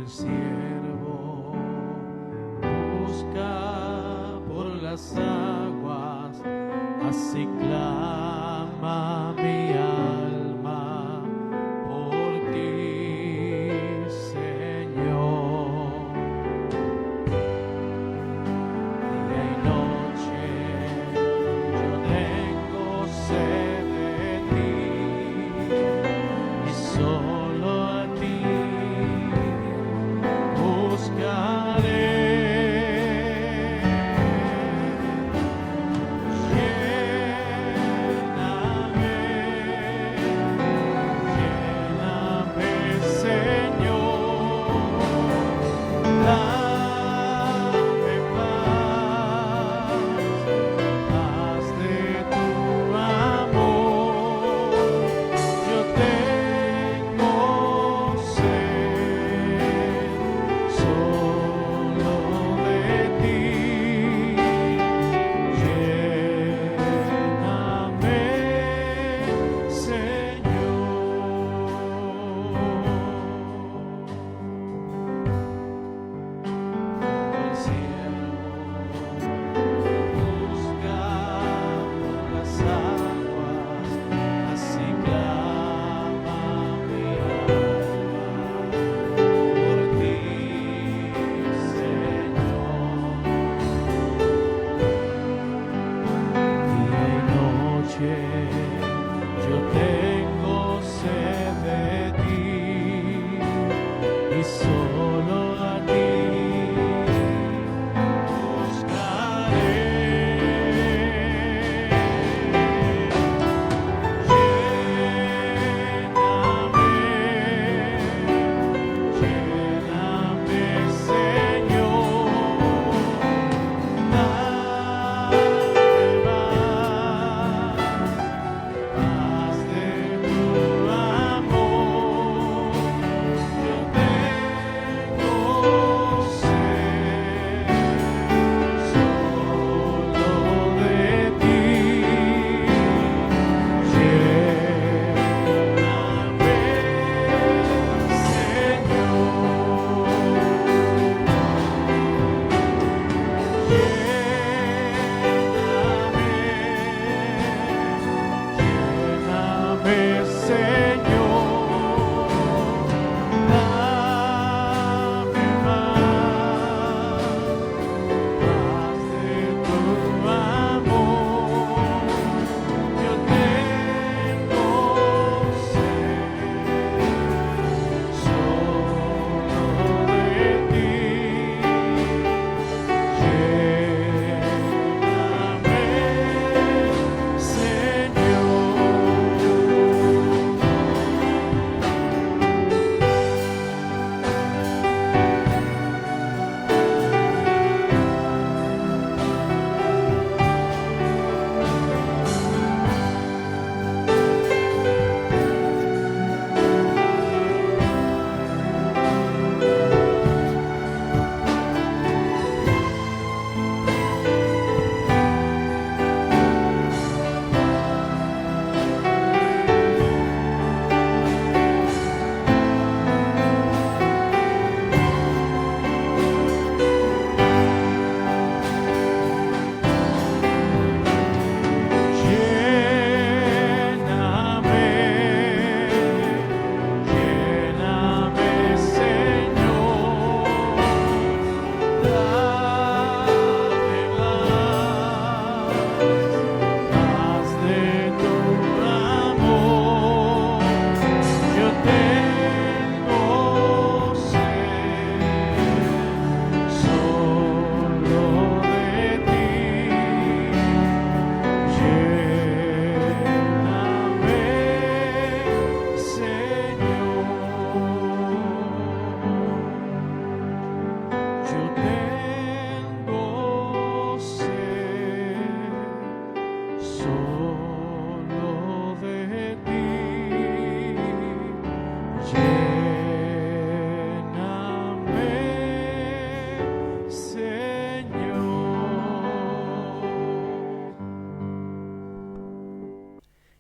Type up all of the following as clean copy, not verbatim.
siervo busca por las aguas, así clama mi alma por ti, Señor. Día y noche yo tengo sed de ti, y solo a ti buscaré. Yo tengo sed de ti, y solo a ti buscaré. Lléname, Señor, dame más de tu amor. Yo tengo sed solo de ti. Lléname,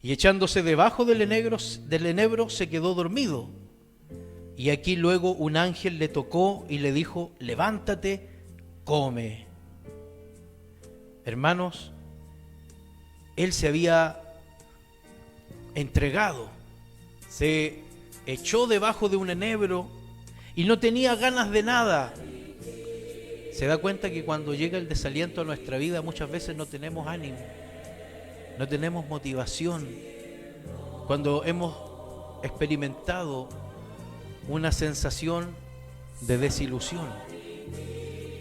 Y echándose debajo del enebro se quedó dormido. Y aquí luego un ángel le tocó y le dijo: levántate, come. Hermanos, él se había entregado, se echó debajo de un enebro y no tenía ganas de nada. Se da cuenta que cuando llega el desaliento a nuestra vida muchas veces no tenemos ánimo, no tenemos motivación. Cuando hemos experimentado una sensación de desilusión,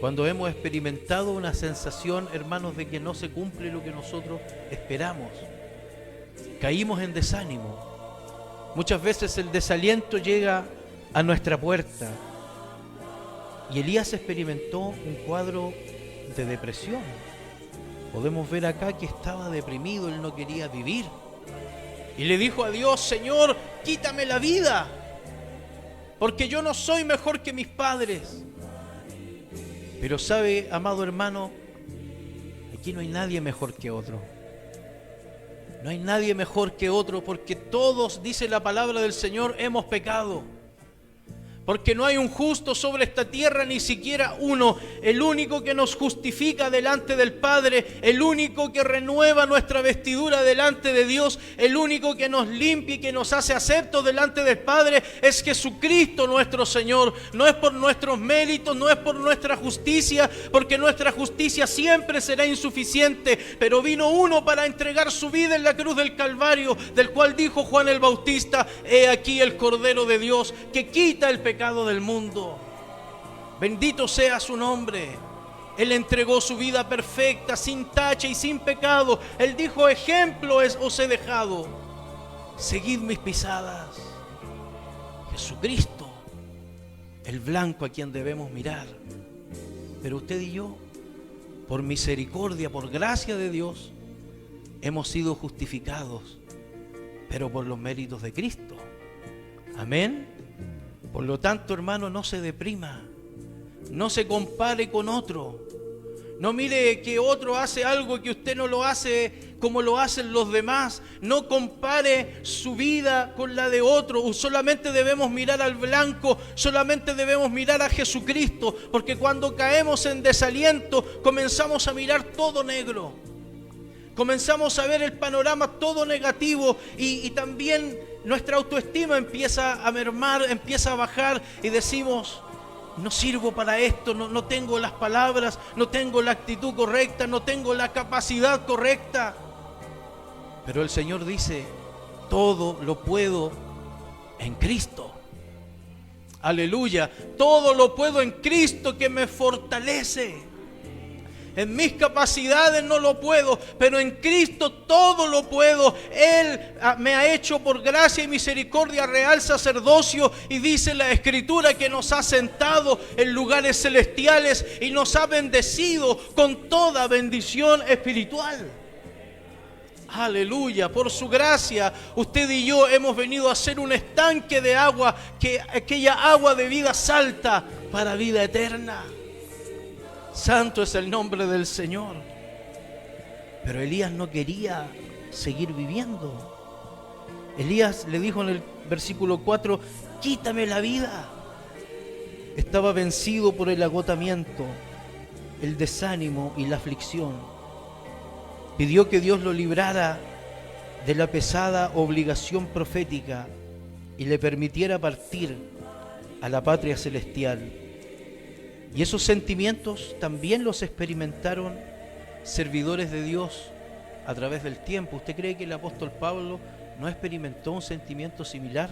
cuando hemos experimentado una sensación, hermanos, de que no se cumple lo que nosotros esperamos, caímos en desánimo. Muchas veces el desaliento llega a nuestra puerta. Y Elías experimentó un cuadro de depresión. Podemos ver acá que estaba deprimido, él no quería vivir. Y le dijo a Dios: Señor, quítame la vida, porque yo no soy mejor que mis padres. Pero sabe, amado hermano, aquí no hay nadie mejor que otro. No hay nadie mejor que otro, porque todos, dice la palabra del Señor, hemos pecado. Porque no hay un justo sobre esta tierra, ni siquiera uno. El único que nos justifica delante del Padre, el único que renueva nuestra vestidura delante de Dios, el único que nos limpia y que nos hace aceptos delante del Padre, es Jesucristo nuestro Señor. No es por nuestros méritos, no es por nuestra justicia, porque nuestra justicia siempre será insuficiente. Pero vino uno para entregar su vida en la cruz del Calvario, del cual dijo Juan el Bautista: he aquí el Cordero de Dios que quita el pecado del mundo. Bendito sea su nombre. Él entregó su vida perfecta, sin tacha y sin pecado. Él dijo: ejemplo os he dejado, seguid mis pisadas. Jesucristo, el blanco a quien debemos mirar. Pero usted y yo, por misericordia, por gracia de Dios, hemos sido justificados, pero por los méritos de Cristo. Amén. Por lo tanto, hermano, no se deprima, no se compare con otro, no mire que otro hace algo que usted no lo hace como lo hacen los demás, no compare su vida con la de otro. Solamente debemos mirar al blanco, solamente debemos mirar a Jesucristo, porque cuando caemos en desaliento comenzamos a mirar todo negro, comenzamos a ver el panorama todo negativo y también nuestra autoestima empieza a mermar, empieza a bajar y decimos: no sirvo para esto, no tengo las palabras, no tengo la actitud correcta, no tengo la capacidad correcta. Pero el Señor dice: todo lo puedo en Cristo. Aleluya, todo lo puedo en Cristo que me fortalece. En mis capacidades no lo puedo, pero en Cristo todo lo puedo. Él me ha hecho por gracia y misericordia real sacerdocio, y dice la Escritura que nos ha sentado en lugares celestiales y nos ha bendecido con toda bendición espiritual. Aleluya, por su gracia usted y yo hemos venido a ser un estanque de agua, que aquella agua de vida salta para vida eterna. Santo es el nombre del Señor. Pero Elías no quería seguir viviendo. Elías le dijo en el versículo 4: quítame la vida. Estaba vencido por el agotamiento, el desánimo y la aflicción. Pidió que Dios lo librara de la pesada obligación profética y le permitiera partir a la patria celestial. Y esos sentimientos también los experimentaron servidores de Dios a través del tiempo. ¿Usted cree que el apóstol Pablo no experimentó un sentimiento similar?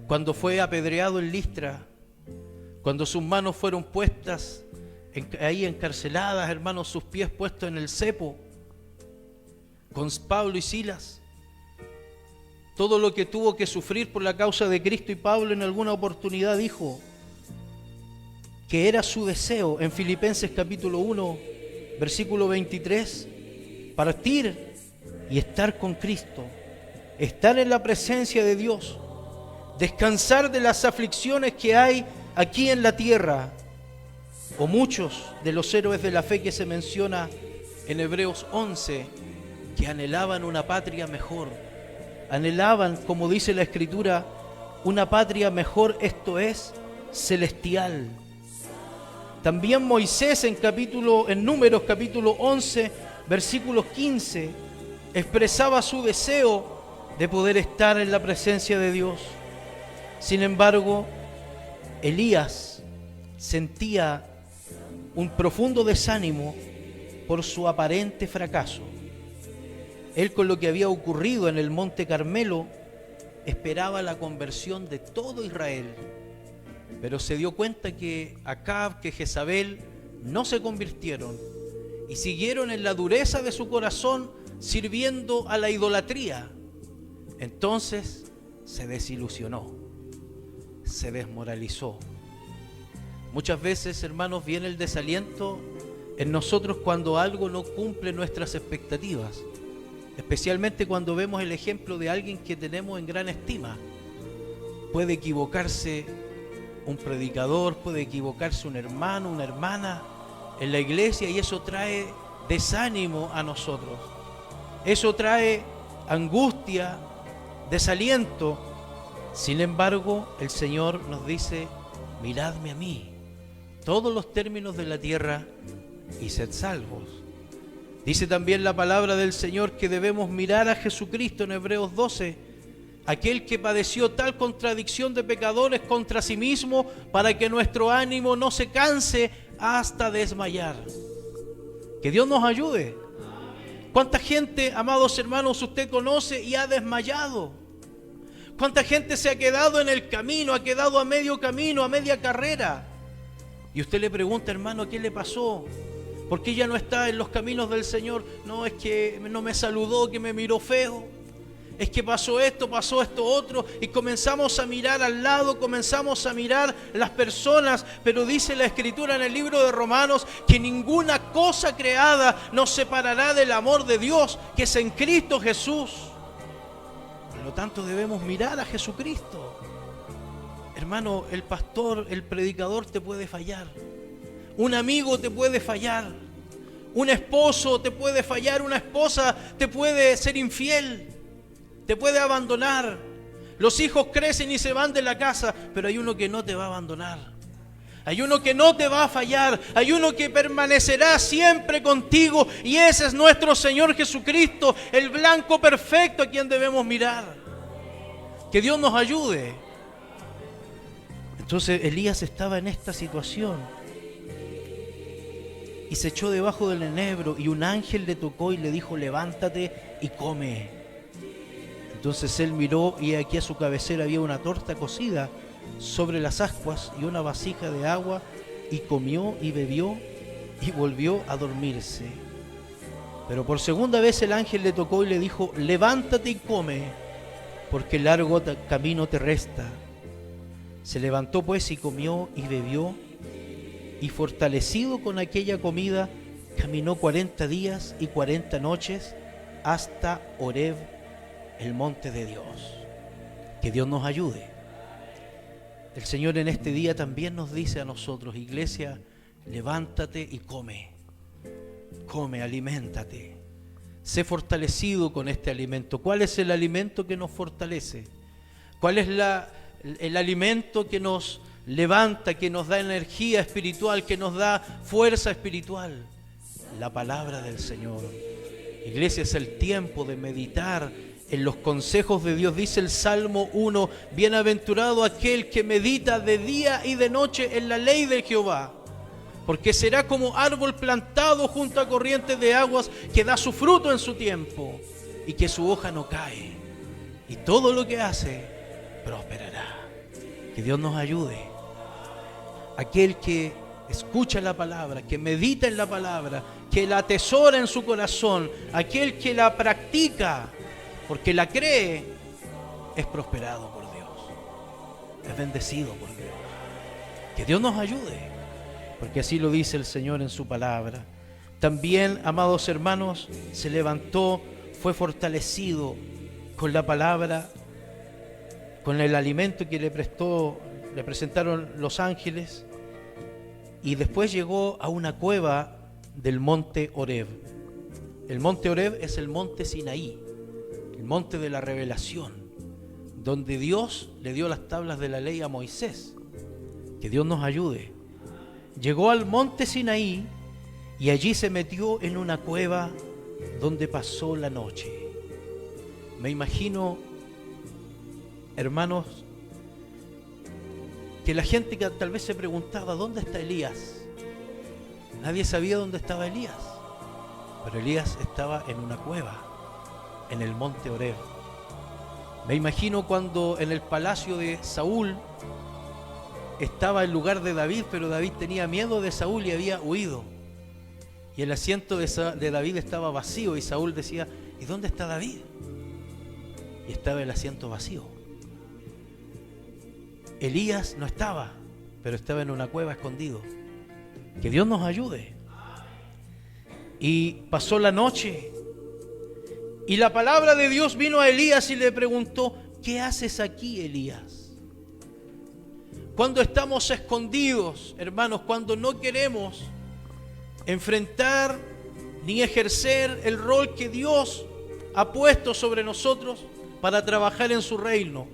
Cuando fue apedreado en Listra, cuando sus manos fueron puestas ahí encarceladas, hermanos, sus pies puestos en el cepo, con Pablo y Silas, todo lo que tuvo que sufrir por la causa de Cristo. Y Pablo en alguna oportunidad dijo que era su deseo, en Filipenses capítulo 1, versículo 23, partir y estar con Cristo, estar en la presencia de Dios, descansar de las aflicciones que hay aquí en la tierra, o muchos de los héroes de la fe que se menciona en Hebreos 11, que anhelaban una patria mejor, anhelaban, como dice la Escritura, una patria mejor, esto es, celestial. También Moisés en Números capítulo 11, versículos 15, expresaba su deseo de poder estar en la presencia de Dios. Sin embargo, Elías sentía un profundo desánimo por su aparente fracaso. Él, con lo que había ocurrido en el Monte Carmelo, esperaba la conversión de todo Israel, pero se dio cuenta que Acab, que Jezabel no se convirtieron y siguieron en la dureza de su corazón sirviendo a la idolatría. Entonces se desilusionó, se desmoralizó. Muchas veces, hermanos, viene el desaliento en nosotros cuando algo no cumple nuestras expectativas, especialmente cuando vemos el ejemplo de alguien que tenemos en gran estima. Puede equivocarse un predicador, puede equivocarse un hermano, una hermana en la iglesia, y eso trae desánimo a nosotros. Eso trae angustia, desaliento. Sin embargo, el Señor nos dice: miradme a mí, todos los términos de la tierra, y sed salvos. Dice también la palabra del Señor que debemos mirar a Jesucristo en Hebreos 12, aquel que padeció tal contradicción de pecadores contra sí mismo, para que nuestro ánimo no se canse hasta desmayar. Que Dios nos ayude. ¿Cuánta gente, amados hermanos, usted conoce y ha desmayado? ¿Cuánta gente se ha quedado en el camino, ha quedado a medio camino, a media carrera? Y usted le pregunta: hermano, ¿qué le pasó? ¿Por qué ya no está en los caminos del Señor? No, es que no me saludó, que me miró feo. Es que pasó esto otro. Y comenzamos a mirar al lado, comenzamos a mirar las personas. Pero dice la Escritura en el libro de Romanos que ninguna cosa creada nos separará del amor de Dios, que es en Cristo Jesús. Por lo tanto, debemos mirar a Jesucristo. Hermano, el pastor, el predicador te puede fallar. Un amigo te puede fallar. Un esposo te puede fallar. Una esposa te puede ser infiel. Te puede abandonar. Los hijos crecen y se van de la casa, pero hay uno que no te va a abandonar. Hay uno que no te va a fallar. Hay uno que permanecerá siempre contigo, y ese es nuestro Señor Jesucristo, el blanco perfecto a quien debemos mirar. Que Dios nos ayude. Entonces Elías estaba en esta situación y se echó debajo del enebro, y un ángel le tocó y le dijo: levántate y come. Entonces él miró, y aquí a su cabecera había una torta cocida sobre las ascuas y una vasija de agua, y comió y bebió y volvió a dormirse. Pero por segunda vez el ángel le tocó y le dijo: levántate y come, porque largo camino te resta. Se levantó pues y comió y bebió, y fortalecido con aquella comida, caminó 40 días y 40 noches hasta Horeb, el monte de Dios. Que Dios nos ayude. El Señor en este día también nos dice a nosotros: iglesia, levántate y come. Come, aliméntate. Sé fortalecido con este alimento. ¿Cuál es el alimento que nos fortalece? ¿Cuál es el alimento que nos levanta, que nos da energía espiritual, que nos da fuerza espiritual? La palabra del Señor. Iglesia, es el tiempo de meditar en los consejos de Dios. Dice el Salmo 1: bienaventurado aquel que medita de día y de noche en la ley de Jehová, porque será como árbol plantado junto a corrientes de aguas, que da su fruto en su tiempo, y que su hoja no cae, y todo lo que hace prosperará. Que Dios nos ayude. Aquel que escucha la palabra, que medita en la palabra, que la atesora en su corazón, aquel que la practica porque la cree, es prosperado por Dios, es bendecido por Dios. Que Dios nos ayude, porque así lo dice el Señor en su palabra. También, amados hermanos, se levantó, fue fortalecido con la palabra, con el alimento que le presentaron los ángeles, y después llegó a una cueva del monte Horeb. El monte Horeb es el monte Sinaí, el monte de la revelación, donde Dios le dio las tablas de la ley a Moisés. Que Dios nos ayude. Llegó al monte Sinaí y allí se metió en una cueva donde pasó la noche. Me imagino, hermanos, que la gente que tal vez se preguntaba, ¿dónde está Elías? Nadie sabía dónde estaba Elías, pero Elías estaba en una cueva, en el monte Horeb. Me imagino cuando en el palacio de Saúl estaba el lugar de David, pero David tenía miedo de Saúl y había huido. Y el asiento de David estaba vacío y Saúl decía, ¿y dónde está David? Y estaba el asiento vacío. Elías no estaba, pero estaba en una cueva escondido. Que Dios nos ayude. Y pasó la noche y la palabra de Dios vino a Elías y le preguntó, ¿qué haces aquí, Elías? Cuando estamos escondidos, hermanos, cuando no queremos enfrentar ni ejercer el rol que Dios ha puesto sobre nosotros para trabajar en su reino.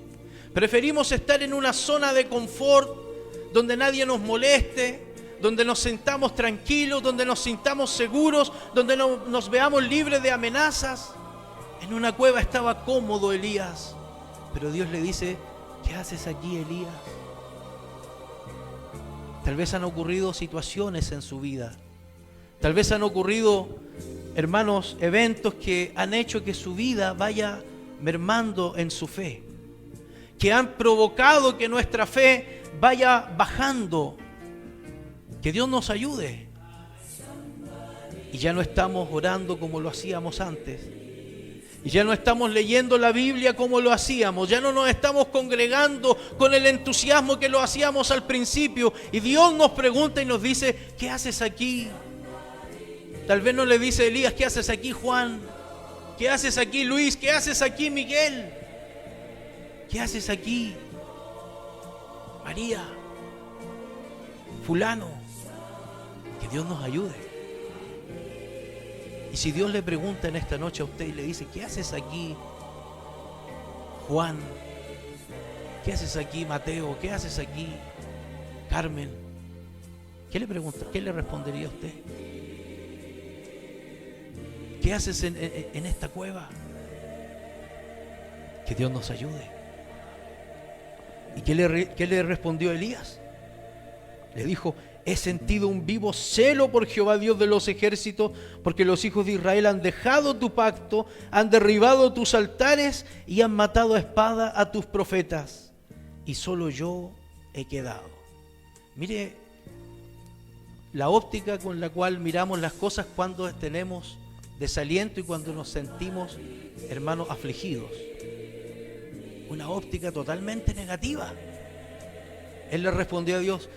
Preferimos estar en una zona de confort donde nadie nos moleste, donde nos sintamos tranquilos, donde nos sintamos seguros, donde nos veamos libres de amenazas. En una cueva estaba cómodo Elías, pero Dios le dice, ¿qué haces aquí, Elías? Tal vez han ocurrido situaciones en su vida. Tal vez han ocurrido, hermanos, eventos que han hecho que su vida vaya mermando en su fe, que han provocado que nuestra fe vaya bajando. Que Dios nos ayude. Y ya no estamos orando como lo hacíamos antes. Y ya no estamos leyendo la Biblia como lo hacíamos. Ya no nos estamos congregando con el entusiasmo que lo hacíamos al principio. Y Dios nos pregunta y nos dice, ¿qué haces aquí? Tal vez no le dice Elías, ¿qué haces aquí, Juan? ¿Qué haces aquí, Luis? ¿Qué haces aquí, Miguel? ¿Qué haces aquí, María? Fulano. Que Dios nos ayude. Y si Dios le pregunta en esta noche a usted y le dice, ¿qué haces aquí, Juan? ¿Qué haces aquí, Mateo? ¿Qué haces aquí, Carmen? ¿Qué le pregunta? ¿Qué le respondería a usted? ¿Qué haces en esta cueva? Que Dios nos ayude. ¿Y qué le respondió Elías? Le dijo, he sentido un vivo celo por Jehová Dios de los ejércitos, porque los hijos de Israel han dejado tu pacto, han derribado tus altares y han matado a espada a tus profetas, y solo yo he quedado. Mire la óptica con la cual miramos las cosas cuando tenemos desaliento y cuando nos sentimos, hermanos, afligidos. Una óptica totalmente negativa. Él le respondió a Dios,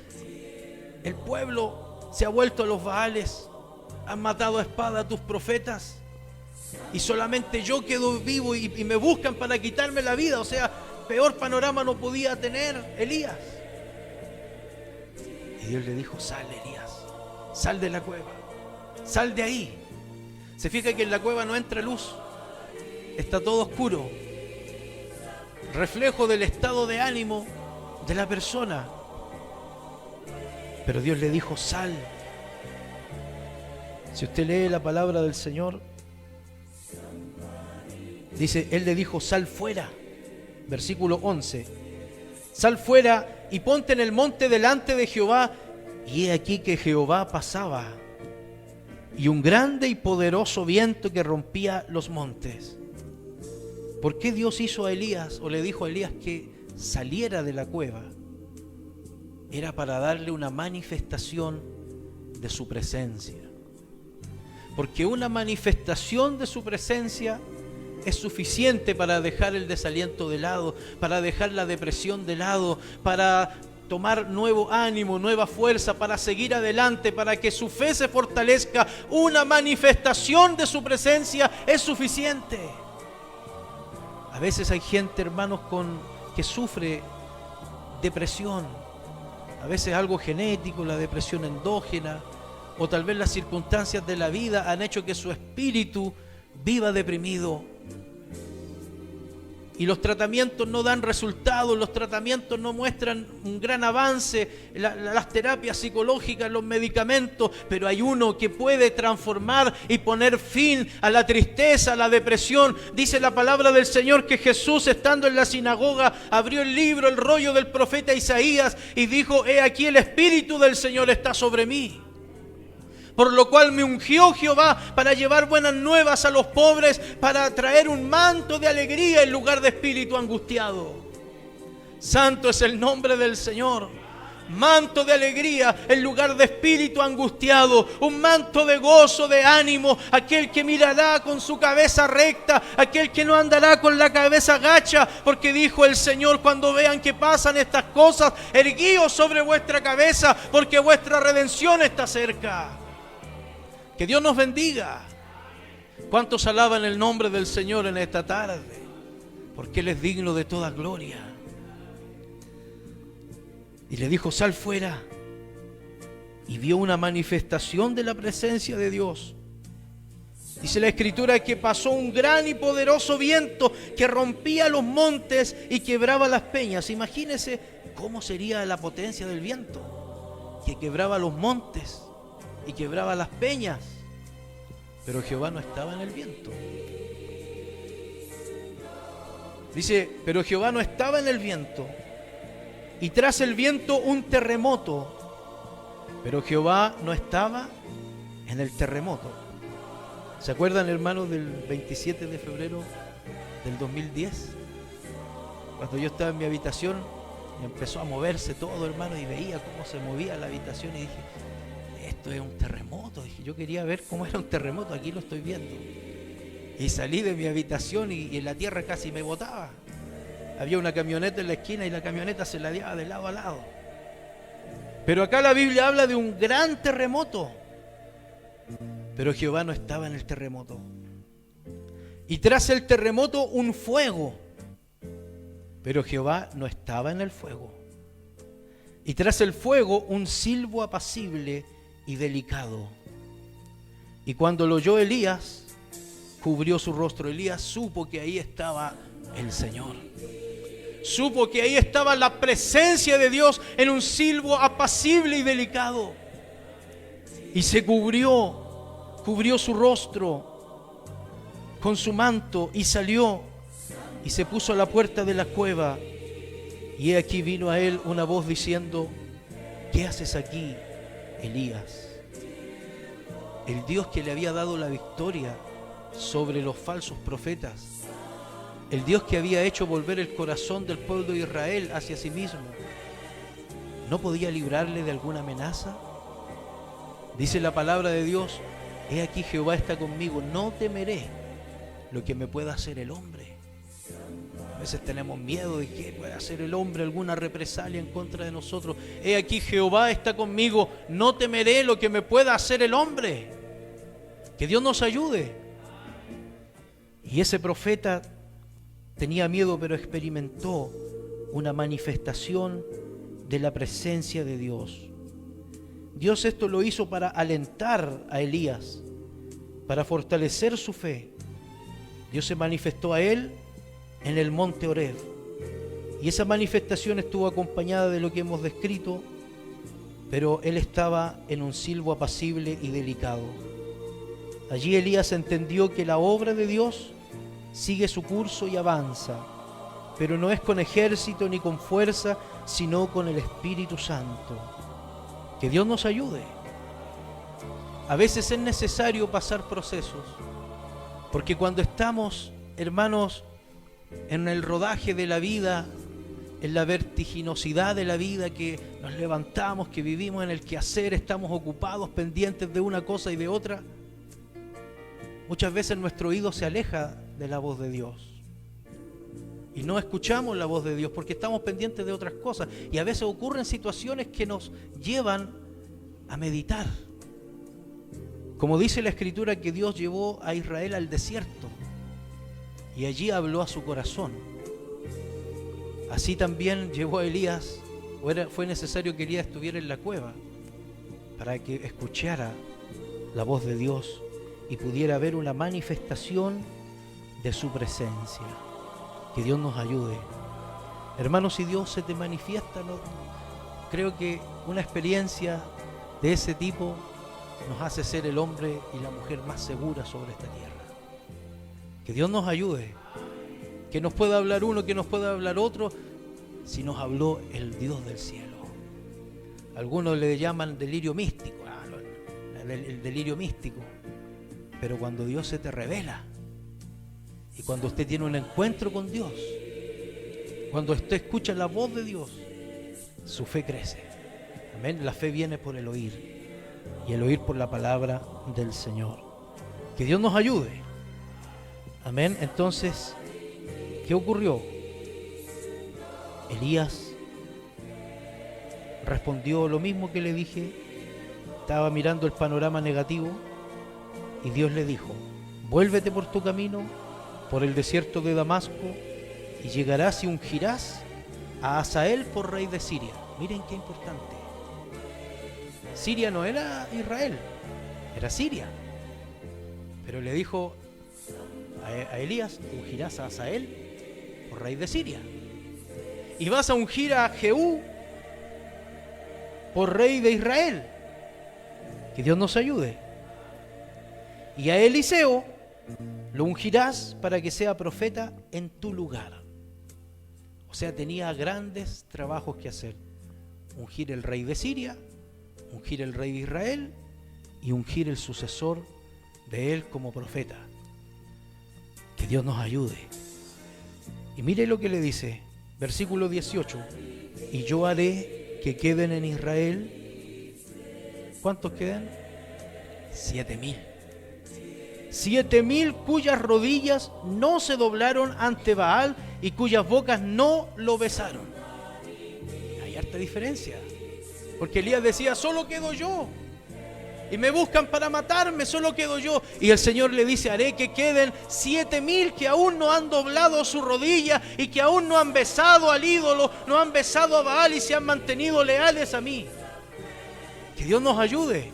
el pueblo se ha vuelto a los Baales, han matado a espada a tus profetas y solamente yo quedo vivo y me buscan para quitarme la vida. O sea, peor panorama no podía tener Elías. Y Dios le dijo, sal, Elías, sal de la cueva, sal de ahí. Se fija que en la cueva no entra luz, está todo oscuro, reflejo del estado de ánimo de la persona. Pero Dios le dijo, sal. Si usted lee la palabra del Señor, dice, Él le dijo, sal fuera. Versículo 11. Sal fuera y ponte en el monte delante de Jehová. Y he aquí que Jehová pasaba, y un grande y poderoso viento que rompía los montes. ¿Por qué Dios hizo a Elías, o le dijo a Elías que saliera de la cueva? Era para darle una manifestación de su presencia. Porque una manifestación de su presencia es suficiente para dejar el desaliento de lado, para dejar la depresión de lado, para tomar nuevo ánimo, nueva fuerza, para seguir adelante, para que su fe se fortalezca. Una manifestación de su presencia es suficiente. A veces hay gente, hermanos, que sufre depresión. A veces algo genético, la depresión endógena, o tal vez las circunstancias de la vida han hecho que su espíritu viva deprimido. y los tratamientos no dan resultados, los tratamientos no muestran un gran avance, las terapias psicológicas, los medicamentos, pero hay uno que puede transformar y poner fin a la tristeza, a la depresión. Dice la palabra del Señor que Jesús, estando en la sinagoga, abrió el libro, el rollo del profeta Isaías y dijo: he aquí el Espíritu del Señor está sobre mí, por lo cual me ungió Jehová para llevar buenas nuevas a los pobres, para traer un manto de alegría en lugar de espíritu angustiado. Santo es el nombre del Señor. Manto de alegría en lugar de espíritu angustiado, un manto de gozo, de ánimo, aquel que mirará con su cabeza recta, aquel que no andará con la cabeza gacha, porque dijo el Señor: cuando vean que pasan estas cosas, erguíos sobre vuestra cabeza, porque vuestra redención está cerca. Que Dios nos bendiga. ¿Cuántos alaban el nombre del Señor en esta tarde? Porque Él es digno de toda gloria. Y le dijo: sal fuera. Y vio una manifestación de la presencia de Dios. Dice la Escritura que pasó un gran y poderoso viento que rompía los montes y quebraba las peñas. Imagínese cómo sería la potencia del viento, que quebraba los montes y quebraba las peñas. Pero Jehová no estaba en el viento. Dice: pero Jehová no estaba en el viento. Y tras el viento un terremoto. Pero Jehová no estaba en el terremoto. ¿Se acuerdan, hermanos, del 27 de febrero del 2010? Cuando yo estaba en mi habitación y empezó a moverse todo, hermano, y veía cómo se movía la habitación y dije: esto es un terremoto. Dije, yo quería ver cómo era un terremoto, aquí lo estoy viendo. Y salí de mi habitación y en la tierra casi me botaba. Había una camioneta en la esquina y la camioneta se ladeaba de lado a lado. Pero acá la Biblia habla de un gran terremoto. Pero Jehová no estaba en el terremoto. Y tras el terremoto un fuego. Pero Jehová no estaba en el fuego. Y tras el fuego un silbo apacible y delicado. Y cuando lo oyó Elías, cubrió su rostro. Elías supo que ahí estaba el Señor. Supo que ahí estaba la presencia de Dios en un silbo apacible y delicado. Y se cubrió su rostro con su manto y salió y se puso a la puerta de la cueva. Y he aquí vino a él una voz diciendo: ¿qué haces aquí, Elías? El Dios que le había dado la victoria sobre los falsos profetas, el Dios que había hecho volver el corazón del pueblo de Israel hacia sí mismo, ¿no podía librarle de alguna amenaza? Dice la palabra de Dios: he aquí Jehová está conmigo, no temeré lo que me pueda hacer el hombre. A veces tenemos miedo de que pueda hacer el hombre alguna represalia en contra de nosotros. He aquí Jehová está conmigo, no temeré lo que me pueda hacer el hombre. Que Dios nos ayude. Y ese profeta tenía miedo, pero experimentó una manifestación de la presencia de Dios. Dios esto lo hizo para alentar a Elías, para fortalecer su fe. Dios se manifestó a él en el monte Horeb. Y esa manifestación estuvo acompañada de lo que hemos descrito, pero él estaba en un silbo apacible y delicado. Allí Elías entendió que la obra de Dios sigue su curso y avanza, pero no es con ejército ni con fuerza, sino con el Espíritu Santo. Que Dios nos ayude. A veces es necesario pasar procesos, porque cuando estamos, hermanos, en el rodaje de la vida, en la vertiginosidad de la vida, que nos levantamos, que vivimos en el quehacer, estamos ocupados, pendientes de una cosa y de otra, muchas veces nuestro oído se aleja de la voz de Dios y no escuchamos la voz de Dios porque estamos pendientes de otras cosas, y a veces ocurren situaciones que nos llevan a meditar. Como dice la Escritura, que Dios llevó a Israel al desierto y allí habló a su corazón. Así también llevó a Elías, fue necesario que Elías estuviera en la cueva para que escuchara la voz de Dios y pudiera ver una manifestación de su presencia. Que Dios nos ayude. Hermanos, si Dios se te manifiesta, creo que una experiencia de ese tipo nos hace ser el hombre y la mujer más segura sobre esta tierra. Que Dios nos ayude. Que nos pueda hablar uno, que nos pueda hablar otro, si nos habló el Dios del cielo. Algunos le llaman delirio místico, el delirio místico. Pero cuando Dios se te revela, y cuando usted tiene un encuentro con Dios, cuando usted escucha la voz de Dios, su fe crece. Amén. La fe viene por el oír, y el oír por la palabra del Señor. Que Dios nos ayude. Amén. Entonces, ¿qué ocurrió? Elías respondió lo mismo que le dije. Estaba mirando el panorama negativo y Dios le dijo: vuélvete por tu camino, por el desierto de Damasco, y llegarás y ungirás a Hazael por rey de Siria. Miren qué importante. Siria no era Israel, era Siria. Pero le dijo a Elías: ungirás a Hazael por rey de Siria. Y vas a ungir a Jehú por rey de Israel. Que Dios nos ayude. Y a Eliseo lo ungirás para que sea profeta en tu lugar. O sea, tenía grandes trabajos que hacer. Ungir el rey de Siria, ungir el rey de Israel y ungir el sucesor de él como profeta. Que Dios nos ayude. Y mire lo que le dice, versículo 18. Y yo haré que queden en Israel, ¿cuántos quedan? 7,000. 7,000 cuyas rodillas no se doblaron ante Baal y cuyas bocas no lo besaron. Hay harta diferencia. Porque Elías decía: solo quedo yo. Y me buscan para matarme, solo quedo yo. Y el Señor le dice: haré que queden 7,000 que aún no han doblado su rodilla y que aún no han besado al ídolo, no han besado a Baal y se han mantenido leales a mí. Que Dios nos ayude.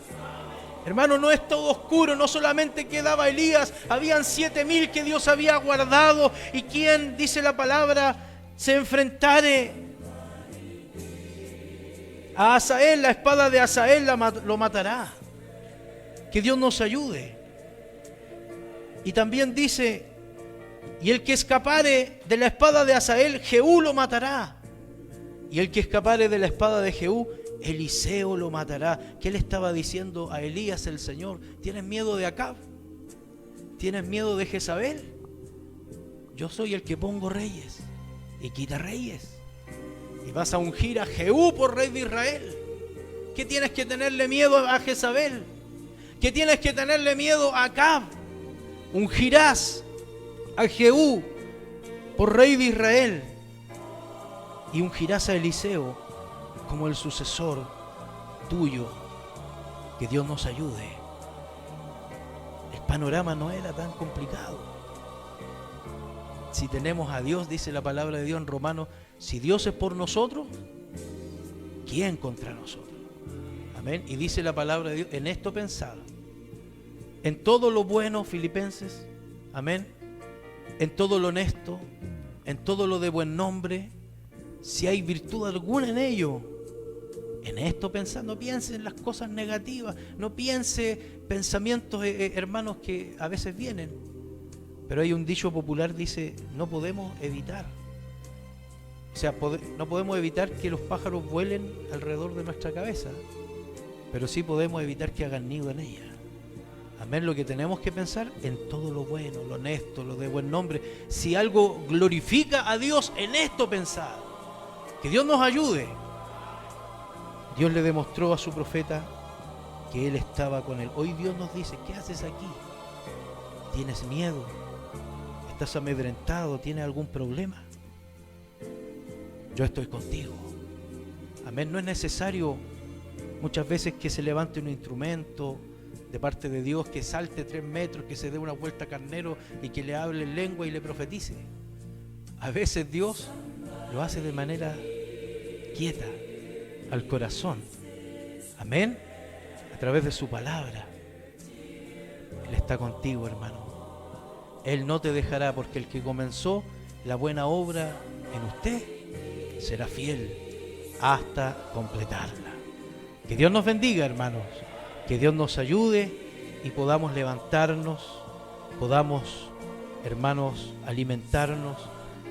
Hermano, no es todo oscuro, no solamente quedaba Elías, habían 7,000 que Dios había guardado. Y quien, dice la palabra, se enfrentare a Hazael, la espada de Hazael lo matará. Que Dios nos ayude. Y también dice: y el que escapare de la espada de Hazael, Jehú lo matará. Y el que escapare de la espada de Jehú, Eliseo lo matará. ¿Qué le estaba diciendo a Elías el Señor? ¿Tienes miedo de Acab? ¿Tienes miedo de Jezabel? Yo soy el que pongo reyes y quita reyes. Y vas a ungir a Jehú por rey de Israel. ¿Qué tienes que tenerle miedo a Jezabel? ¿Qué tienes que tenerle miedo a Acab? Ungirás a Jehú por rey de Israel y ungirás a Eliseo como el sucesor tuyo. Que Dios nos ayude. El panorama no era tan complicado. Si tenemos a Dios, dice la palabra de Dios en Romanos, si Dios es por nosotros, ¿quién contra nosotros? Amén. Y dice la palabra de Dios: en esto pensad, en todo lo bueno, Filipenses, amén, en todo lo honesto, en todo lo de buen nombre, si hay virtud alguna en ello, en esto pensad. No piense en las cosas negativas, no piense pensamientos, hermanos, que a veces vienen. Pero hay un dicho popular, dice: no podemos evitar. O sea, no podemos evitar que los pájaros vuelen alrededor de nuestra cabeza, pero sí podemos evitar que hagan nido en ella. Amén. Lo que tenemos que pensar en todo lo bueno, lo honesto, lo de buen nombre. Si algo glorifica a Dios, en esto pensad. Que Dios nos ayude. Dios le demostró a su profeta que Él estaba con él. Hoy Dios nos dice: ¿qué haces aquí? ¿Tienes miedo? ¿Estás amedrentado? ¿Tienes algún problema? Yo estoy contigo. Amén. No es necesario muchas veces que se levante un instrumento de parte de Dios, que salte 3 metros, que se dé una vuelta carnero y que le hable en lengua y le profetice. A veces Dios lo hace de manera quieta, al corazón. Amén. A través de su palabra. Él está contigo, hermano. Él no te dejará, porque el que comenzó la buena obra en usted, será fiel hasta completarla. Que Dios nos bendiga, hermanos, que Dios nos ayude y podamos levantarnos, podamos, hermanos, alimentarnos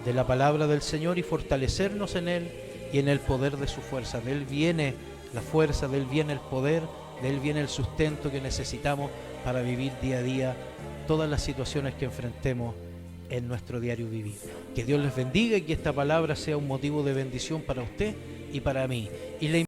de la palabra del Señor y fortalecernos en Él y en el poder de su fuerza. De Él viene la fuerza, de Él viene el poder, de Él viene el sustento que necesitamos para vivir día a día todas las situaciones que enfrentemos en nuestro diario vivir. Que Dios les bendiga y que esta palabra sea un motivo de bendición para usted y para mí. Y le